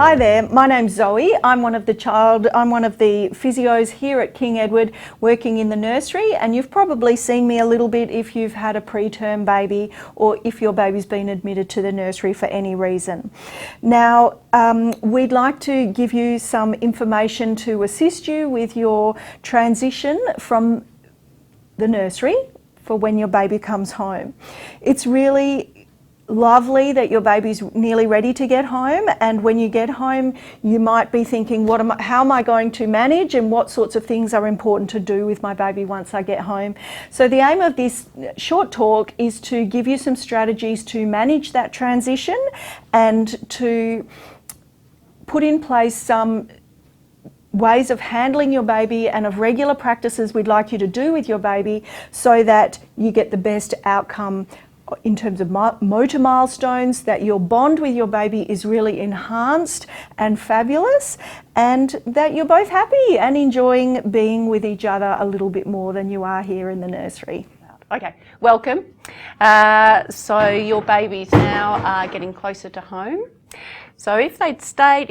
Hi there, my name's Zoe. I'm one of the physios here at King Edward working in the nursery, and you've probably seen me a little bit if you've had a preterm baby or if your baby's been admitted to the nursery for any reason. Now, we'd like to give you some information to assist you with your transition from the nursery for when your baby comes home. It's really lovely that your baby's nearly ready to get home, and when you get home you might be thinking, how am I going to manage and what sorts of things are important to do with my baby once I get home. So the aim of this short talk is to give you some strategies to manage that transition and to put in place some ways of handling your baby and of regular practices we'd like you to do with your baby so that you get the best outcome in terms of motor milestones, that your bond with your baby is really enhanced and fabulous, and that you're both happy and enjoying being with each other a little bit more than you are here in the nursery. Okay, welcome. So your babies now are getting closer to home. So if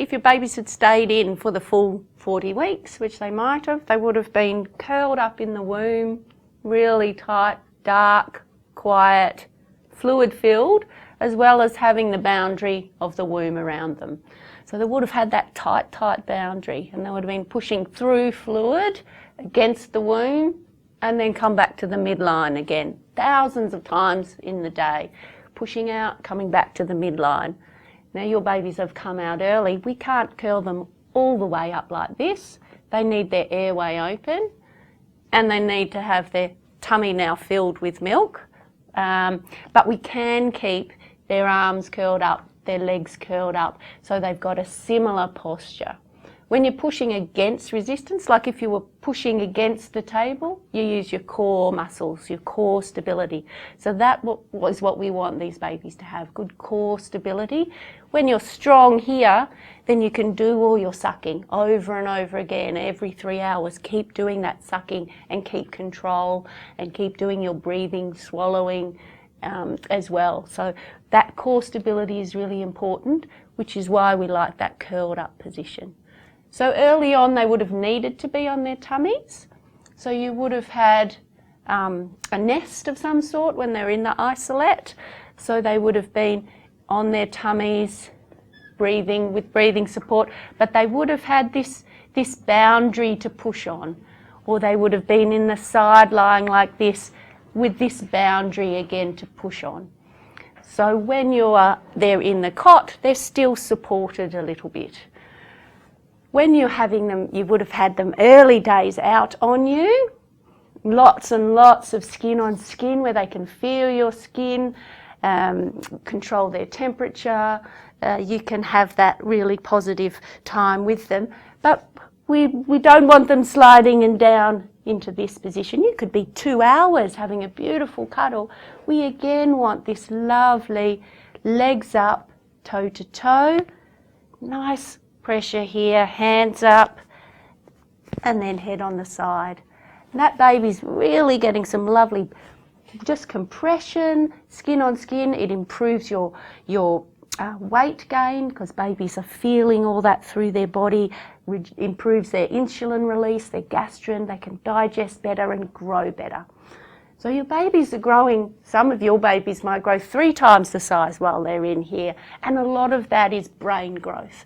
your babies had stayed in for the full 40 weeks, which they might have, they would have been curled up in the womb, really tight, dark, quiet, fluid-filled, as well as having the boundary of the womb around them. So they would have had that tight boundary, and they would have been pushing through fluid against the womb and then come back to the midline again, thousands of times in the day, pushing out, coming back to the midline. Now your babies have come out early. We can't curl them all the way up like this. They need their airway open, and they need to have their tummy now filled with milk. But we can keep their arms curled up, their legs curled up, so they've got a similar posture. When you're pushing against resistance, like if you were pushing against the table, you use your core muscles, your core stability. So that was what we want these babies to have, good core stability. When you're strong here, then you can do all your sucking over and over again, every 3 hours. Keep doing that sucking and keep control and keep doing your breathing, swallowing as well. So that core stability is really important, which is why we like that curled up position. So early on they would have needed to be on their tummies. So you would have had a nest of some sort when they're in the isolette. So they would have been on their tummies, breathing with breathing support, but they would have had this boundary to push on, or they would have been in the side lying like this with this boundary again to push on. So when they're in the cot, they're still supported a little bit. When you're having them, you would have had them early days out on you, lots and lots of skin on skin where they can feel your skin, control their temperature. You can have that really positive time with them, but we don't want them sliding and down into this position. You could be 2 hours having a beautiful cuddle. We again want this lovely legs up, toe to toe, nice pressure here, hands up, and then head on the side. And that baby's really getting some lovely just compression, skin on skin. It improves your weight gain because babies are feeling all that through their body, improves their insulin release, their gastrin, they can digest better and grow better. So your babies are growing, some of your babies might grow 3 times the size while they're in here, and a lot of that is brain growth.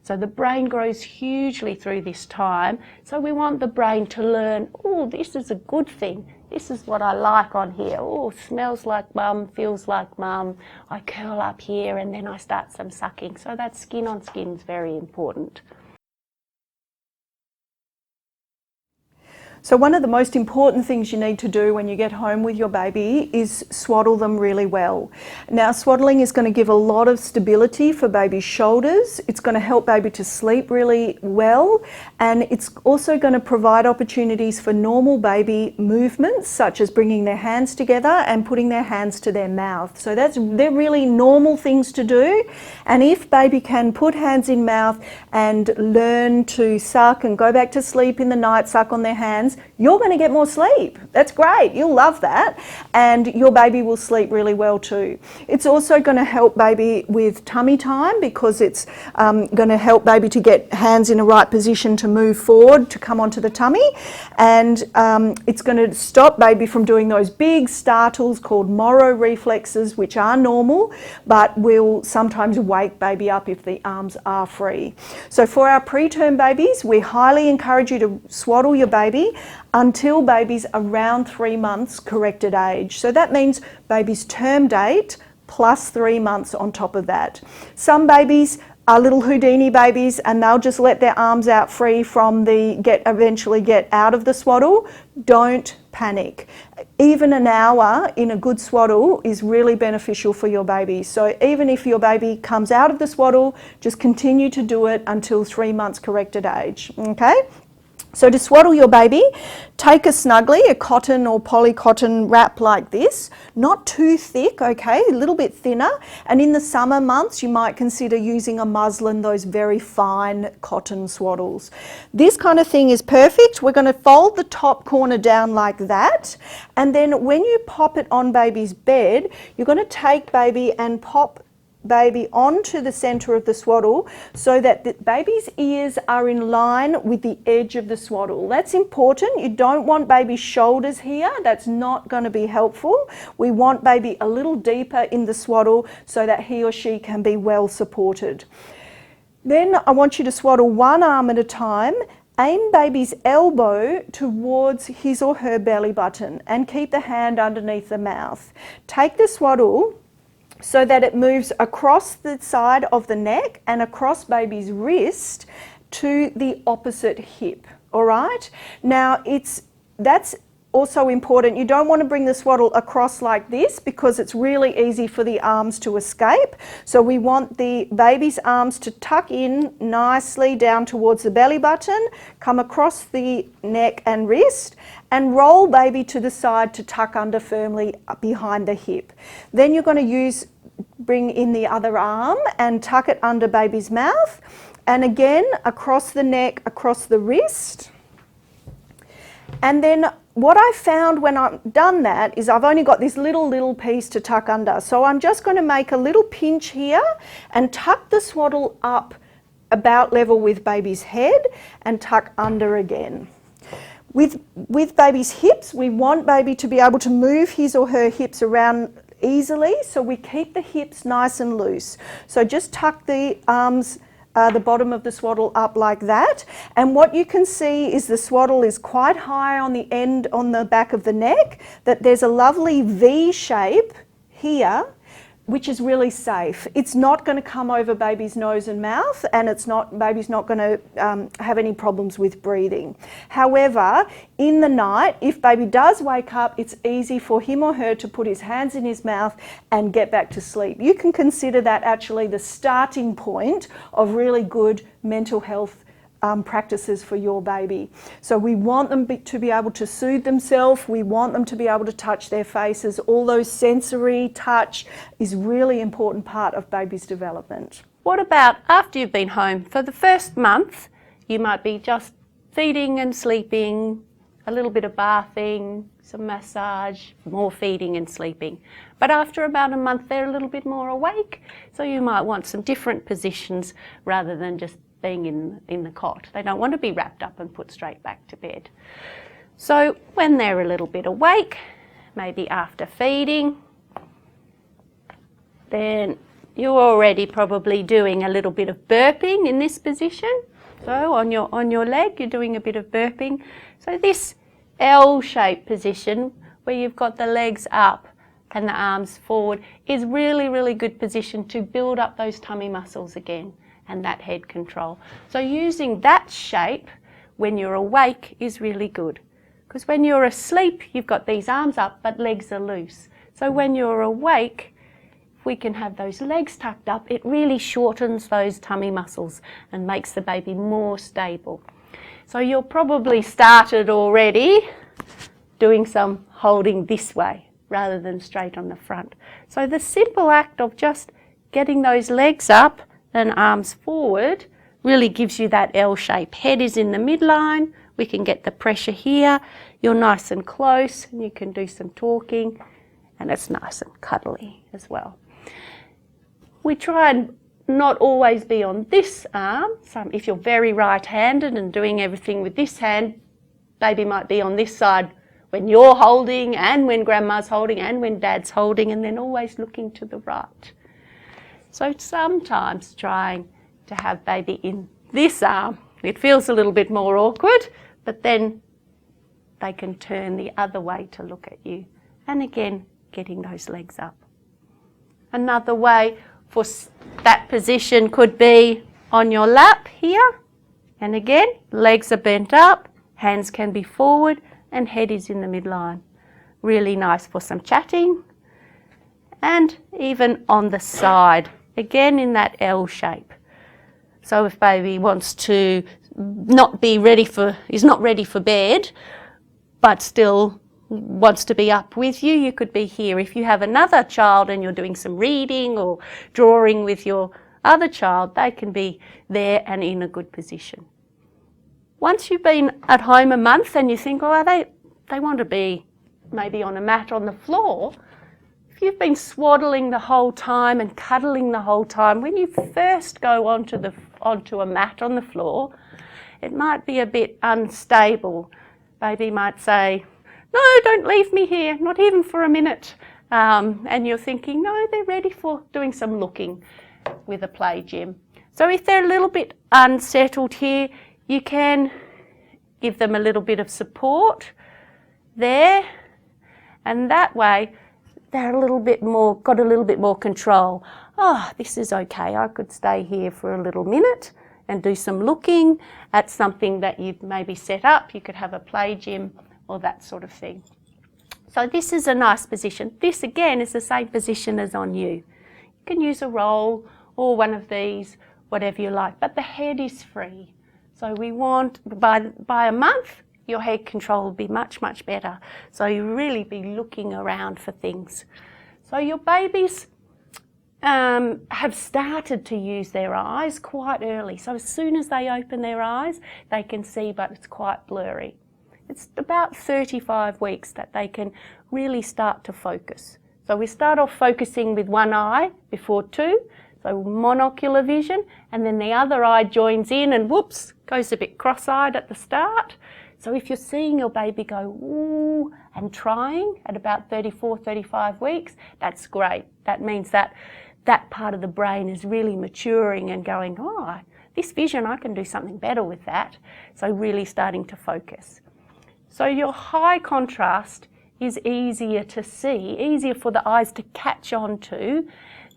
So the brain grows hugely through this time, so we want the brain to learn, oh, this is a good thing. This is what I like on here. Oh, smells like mum, feels like mum. I curl up here and then I start some sucking. So that skin on skin is very important. So one of the most important things you need to do when you get home with your baby is swaddle them really well. Now, swaddling is going to give a lot of stability for baby's shoulders. It's going to help baby to sleep really well, and it's also going to provide opportunities for normal baby movements, such as bringing their hands together and putting their hands to their mouth. So they're really normal things to do, and if baby can put hands in mouth and learn to suck and go back to sleep in the night, suck on their hands, you're going to get more sleep. That's great. You'll love that. And your baby will sleep really well too. It's also going to help baby with tummy time, because it's going to help baby to get hands in a right position to move forward, to come onto the tummy. And it's going to stop baby from doing those big startles called Moro reflexes, which are normal, but will sometimes wake baby up if the arms are free. So for our preterm babies, we highly encourage you to swaddle your baby until baby's around 3 months corrected age. So that means baby's term date plus 3 months on top of that. Some babies are little Houdini babies and they'll just let their arms out free from eventually get out of the swaddle. Don't panic. Even an hour in a good swaddle is really beneficial for your baby. So even if your baby comes out of the swaddle, just continue to do it until 3 months corrected age, okay? So to swaddle your baby, take a Snuggly, a cotton or polycotton wrap like this, not too thick, okay, a little bit thinner. And in the summer months, you might consider using a muslin, those very fine cotton swaddles. This kind of thing is perfect. We're going to fold the top corner down like that. And then when you pop it on baby's bed, you're going to take baby and pop baby onto the center of the swaddle so that the baby's ears are in line with the edge of the swaddle. That's important. You don't want baby's shoulders here. That's not going to be helpful. We want baby a little deeper in the swaddle so that he or she can be well supported. Then I want you to swaddle one arm at a time. Aim baby's elbow towards his or her belly button and keep the hand underneath the mouth. Take the swaddle so that it moves across the side of the neck and across baby's wrist to the opposite hip, all right? Now, that's also important. You don't want to bring the swaddle across like this because it's really easy for the arms to escape. So we want the baby's arms to tuck in nicely down towards the belly button, come across the neck and wrist, and roll baby to the side to tuck under firmly behind the hip. Then you're going to bring in the other arm and tuck it under baby's mouth, and again across the neck, across the wrist. And then what I found when I've done that is I've only got this little piece to tuck under. So I'm just going to make a little pinch here and tuck the swaddle up about level with baby's head and tuck under again. With baby's hips, we want baby to be able to move his or her hips around easily, so we keep the hips nice and loose. So just tuck the arms, the bottom of the swaddle up like that, and what you can see is the swaddle is quite high on the end, on the back of the neck, that there's a lovely V shape here, which is really safe. It's not going to come over baby's nose and mouth, and baby's not going to have any problems with breathing. However, in the night, if baby does wake up, it's easy for him or her to put his hands in his mouth and get back to sleep. You can consider that actually the starting point of really good mental health practices for your baby. So we want them to be able to soothe themselves, we want them to be able to touch their faces. All those sensory touch is really important part of baby's development. What about after you've been home? For the first month, you might be just feeding and sleeping, a little bit of bathing, some massage, more feeding and sleeping. But after about a month, they're a little bit more awake, so you might want some different positions rather than just being in the cot. They don't want to be wrapped up and put straight back to bed. So when they're a little bit awake, maybe after feeding, then you're already probably doing a little bit of burping in this position. So on your leg, you're doing a bit of burping. So this L-shaped position where you've got the legs up and the arms forward is really good position to build up those tummy muscles again and that head control. So using that shape when you're awake is really good, because when you're asleep you've got these arms up but legs are loose. So when you're awake, if we can have those legs tucked up, it really shortens those tummy muscles and makes the baby more stable. So you're probably started already doing some holding this way rather than straight on the front. So the simple act of just getting those legs up and arms forward really gives you that L shape. Head is in the midline, we can get the pressure here, you're nice and close and you can do some talking, and it's nice and cuddly as well. We try and not always be on this arm. So if you're very right-handed and doing everything with this hand, baby might be on this side when you're holding and when grandma's holding and when dad's holding, and then always looking to the right. So sometimes trying to have baby in this arm, it feels a little bit more awkward, but then they can turn the other way to look at you. And again, getting those legs up. Another way for that position could be on your lap here. And again, legs are bent up, hands can be forward, and head is in the midline. Really nice for some chatting. And even on the side, again in that L shape. So if baby wants to is not ready for bed, but still wants to be up with you, you could be here. If you have another child and you're doing some reading or drawing with your other child, they can be there and in a good position. Once you've been at home a month and you think, oh, they want to be maybe on a mat on the floor, if you've been swaddling the whole time and cuddling the whole time, when you first go onto a mat on the floor, it might be a bit unstable. Baby might say, no, don't leave me here, not even for a minute. And you're thinking, no, they're ready for doing some looking with a play gym. So if they're a little bit unsettled here, you can give them a little bit of support there, and that way they're got a little bit more control. Oh, this is okay, I could stay here for a little minute and do some looking at something that you've maybe set up. You could have a play gym or that sort of thing. So this is a nice position. This again is the same position as on you. You can use a roll or one of these, whatever you like, but the head is free. So we want, by a month, your head control will be much, much better. So you really be looking around for things. So your babies have started to use their eyes quite early. So as soon as they open their eyes, they can see, but it's quite blurry. It's about 35 weeks that they can really start to focus. So we start off focusing with one eye before 2, so monocular vision, and then the other eye joins in and whoops, goes a bit cross-eyed at the start. So if you're seeing your baby go ooh and trying at about 34, 35 weeks, that's great. That means that that part of the brain is really maturing and going, oh, this vision, I can do something better with that. So really starting to focus. So your high contrast is easier to see, easier for the eyes to catch on to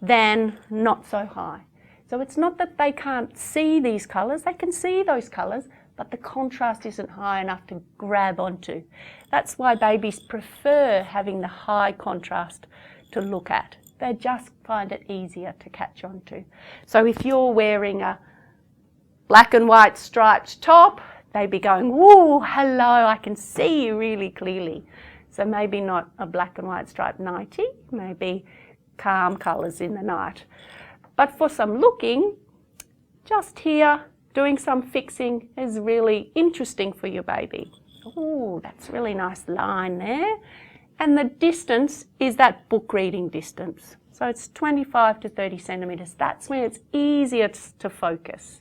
than not so high. So it's not that they can't see these colours, they can see those colours, but the contrast isn't high enough to grab onto. That's why babies prefer having the high contrast to look at. They just find it easier to catch onto. So if you're wearing a black and white striped top, they'd be going, whoa, hello, I can see you really clearly. So maybe not a black and white striped nightie, maybe calm colours in the night. But for some looking, just here, doing some fixing is really interesting for your baby. Oh, that's a really nice line there. And the distance is that book reading distance. So it's 25 to 30 centimetres. That's when it's easier to focus.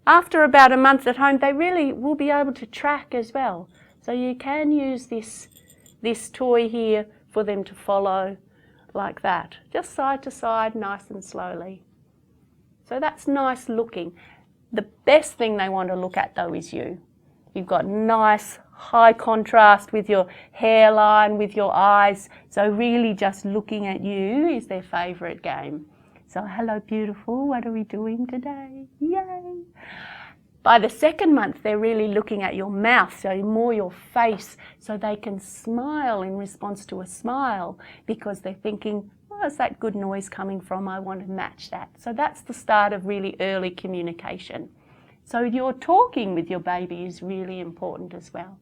After about a month at home, they really will be able to track as well. So you can use this toy here for them to follow like that. Just side to side, nice and slowly. So that's nice looking. The best thing they want to look at though is you. You've got nice high contrast with your hairline, with your eyes. So really just looking at you is their favourite game. So hello beautiful, what are we doing today? Yay! By the second month, they're really looking at your mouth, so more your face, so they can smile in response to a smile because they're thinking, where's that good noise coming from? I want to match that. So that's the start of really early communication. So your talking with your baby is really important as well.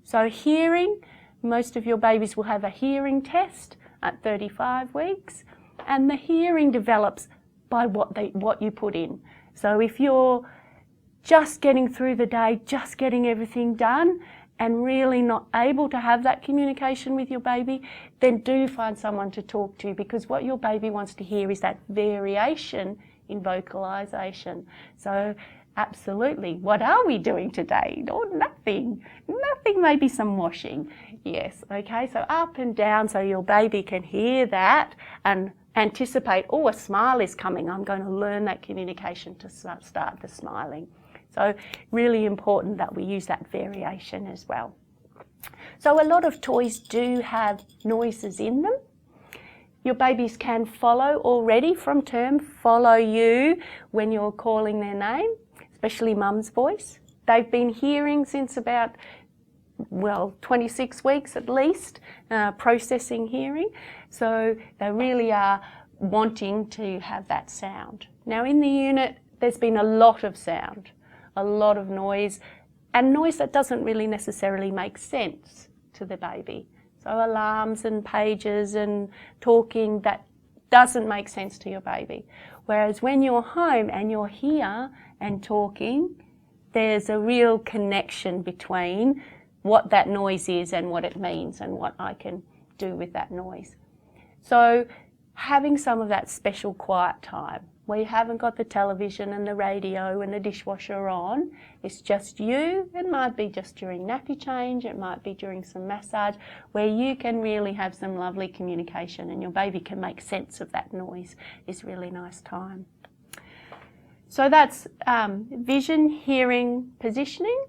So hearing, most of your babies will have a hearing test at 35 weeks, and the hearing develops by what you put in. So if you're just getting through the day, just getting everything done, and really not able to have that communication with your baby, then do find someone to talk to, because what your baby wants to hear is that variation in vocalisation. So absolutely, what are we doing today? Oh, nothing, maybe some washing. Yes, okay, so up and down so your baby can hear that and anticipate, oh, a smile is coming. I'm going to learn that communication to start the smiling. So really important that we use that variation as well. So a lot of toys do have noises in them. Your babies can follow already from term, follow you when you're calling their name, especially mum's voice. They've been hearing since about, 26 weeks at least, processing hearing. So they really are wanting to have that sound. Now in the unit, there's been a lot of sound, a lot of noise, and noise that doesn't really necessarily make sense to the baby. So alarms and pages and talking that doesn't make sense to your baby. Whereas when you're home and you're here and talking, there's a real connection between what that noise is and what it means and what I can do with that noise. So having some of that special quiet time where you haven't got the television and the radio and the dishwasher on, it's just you. It might be just during nappy change, it might be during some massage, where you can really have some lovely communication and your baby can make sense of that noise. Is really nice time. So that's vision, hearing, positioning.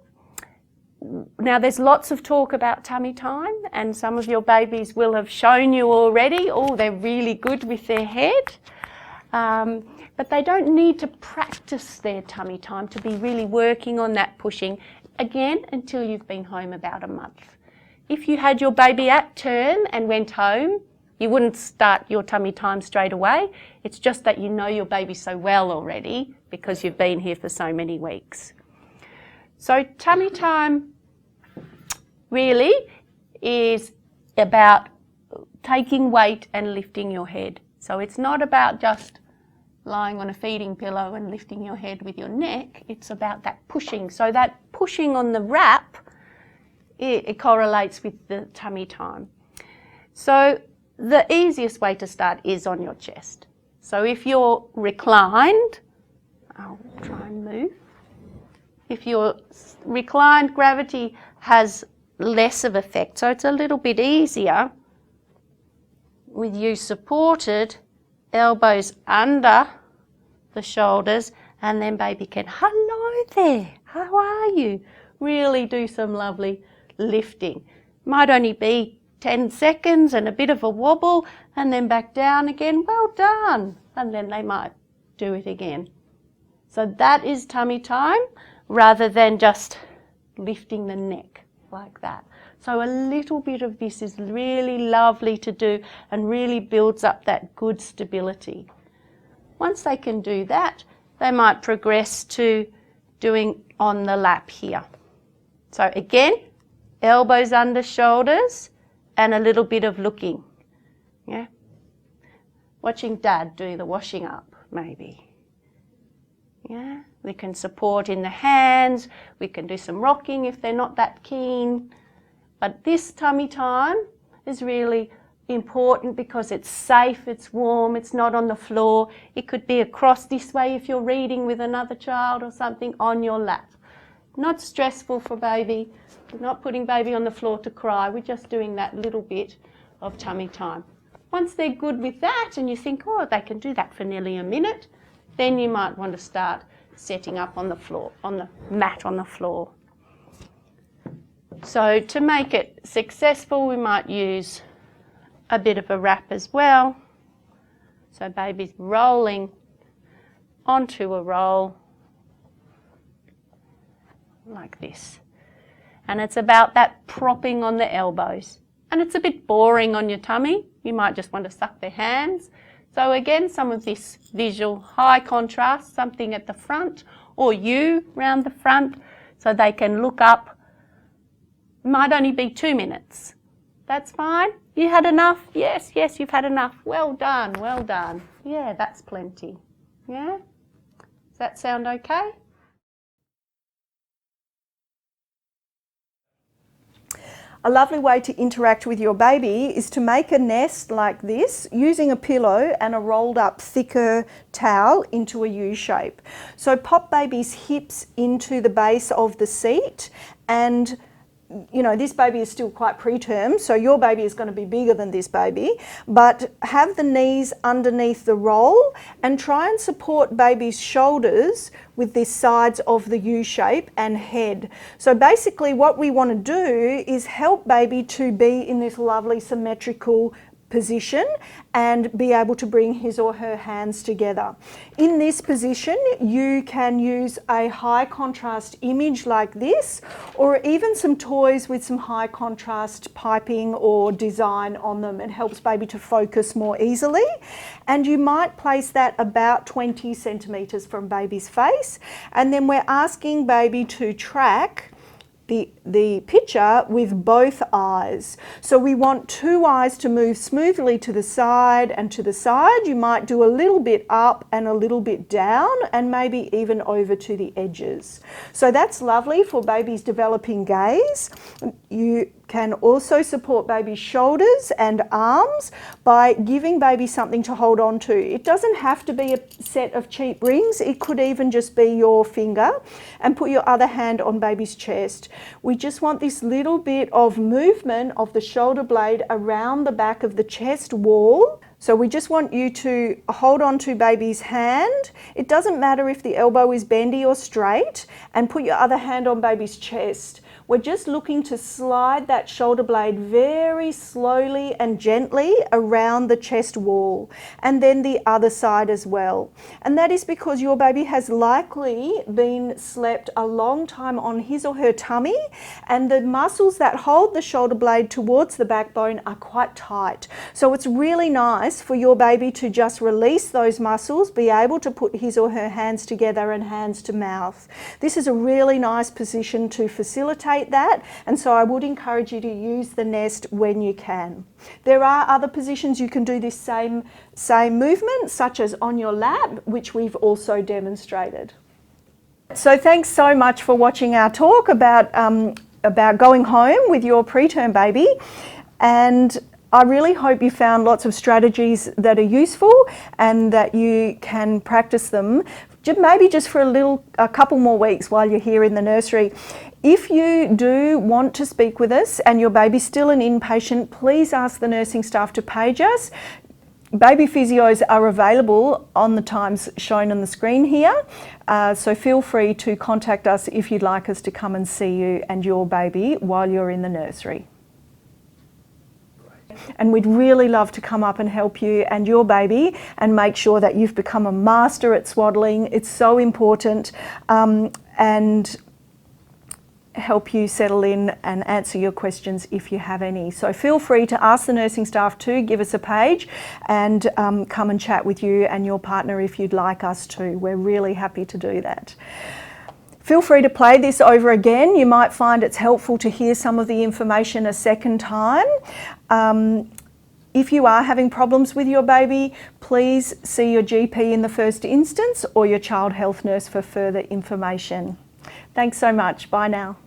Now there's lots of talk about tummy time, and some of your babies will have shown you already, oh, they're really good with their head. But they don't need to practice their tummy time to be really working on that pushing, again, until you've been home about a month. If you had your baby at term and went home, you wouldn't start your tummy time straight away. It's just that you know your baby so well already because you've been here for so many weeks. So tummy time really is about taking weight and lifting your head. So it's not about just lying on a feeding pillow and lifting your head with your neck. It's about that pushing. So that pushing on the wrap, it correlates with the tummy time. So the easiest way to start is on your chest. So if you're reclined, I'll try and move. If you're reclined, gravity has less of effect. So it's a little bit easier with you supported, elbows under the shoulders, and then baby can, hello there, how are you? Really do some lovely lifting. Might only be 10 seconds and a bit of a wobble and then back down again, well done. And then they might do it again. So that is tummy time rather than just lifting the neck like that. So a little bit of this is really lovely to do and really builds up that good stability. Once they can do that, they might progress to doing on the lap here. So again, elbows under shoulders and a little bit of looking. Yeah? Watching dad do the washing up, maybe. Yeah? We can support in the hands, we can do some rocking if they're not that keen. But this tummy time is really important because it's safe, it's warm, it's not on the floor. It could be across this way if you're reading with another child or something on your lap. Not stressful for baby. We're not putting baby on the floor to cry. We're just doing that little bit of tummy time. Once they're good with that and you think, oh, they can do that for nearly a minute, then you might want to start setting up on the floor, on the mat on the floor. So to make it successful, we might use a bit of a wrap as well. So baby's rolling onto a roll like this. And it's about that propping on the elbows. And it's a bit boring on your tummy. You might just want to suck their hands. So again, some of this visual high contrast, something at the front or you round the front so they can look up. Might only be 2 minutes. That's fine. You had enough? Yes, yes, you've had enough. Well done, well done. Yeah, that's plenty. Yeah? Does that sound okay? A lovely way to interact with your baby is to make a nest like this using a pillow and a rolled up thicker towel into a U shape. So pop baby's hips into the base of the seat, and you know, this baby is still quite preterm, so your baby is going to be bigger than this baby, but have the knees underneath the roll and try and support baby's shoulders with the sides of the U shape and head. So basically what we want to do is help baby to be in this lovely symmetrical position and be able to bring his or her hands together. In this position, you can use a high contrast image like this, or even some toys with some high contrast piping or design on them. It helps baby to focus more easily. And you might place that about 20 centimetres from baby's face. And then we're asking baby to track the picture with both eyes. So we want two eyes to move smoothly to the side and to the side. You might do a little bit up and a little bit down, and maybe even over to the edges. So that's lovely for baby's developing gaze. You can also support baby's shoulders and arms by giving baby something to hold on to. It doesn't have to be a set of cheap rings. It could even just be your finger, and put your other hand on baby's chest. We just want this little bit of movement of the shoulder blade around the back of the chest wall. So we just want you to hold on to baby's hand. It doesn't matter if the elbow is bendy or straight, and put your other hand on baby's chest. We're just looking to slide that shoulder blade very slowly and gently around the chest wall, and then the other side as well. And that is because your baby has likely been slept a long time on his or her tummy, and the muscles that hold the shoulder blade towards the backbone are quite tight. So it's really nice for your baby to just release those muscles, be able to put his or her hands together and hands to mouth. This is a really nice position to facilitate that, and so I would encourage you to use the nest when you can. There are other positions you can do this same movement, such as on your lap, which we've also demonstrated. So thanks so much for watching our talk about going home with your preterm baby, and I really hope you found lots of strategies that are useful and that you can practice them, maybe just for a couple more weeks while you're here in the nursery. If you do want to speak with us and your baby's still an inpatient, please ask the nursing staff to page us. Baby physios are available on the times shown on the screen here, so feel free to contact us if you'd like us to come and see you and your baby while you're in the nursery. And we'd really love to come up and help you and your baby and make sure that you've become a master at swaddling. It's so important, and help you settle in and answer your questions if you have any. So feel free to ask the nursing staff to give us a page and come and chat with you and your partner if you'd like us to. We're really happy to do that. Feel free to play this over again. You might find it's helpful to hear some of the information a second time. If you are having problems with your baby, please see your GP in the first instance or your child health nurse for further information. Thanks so much. Bye now.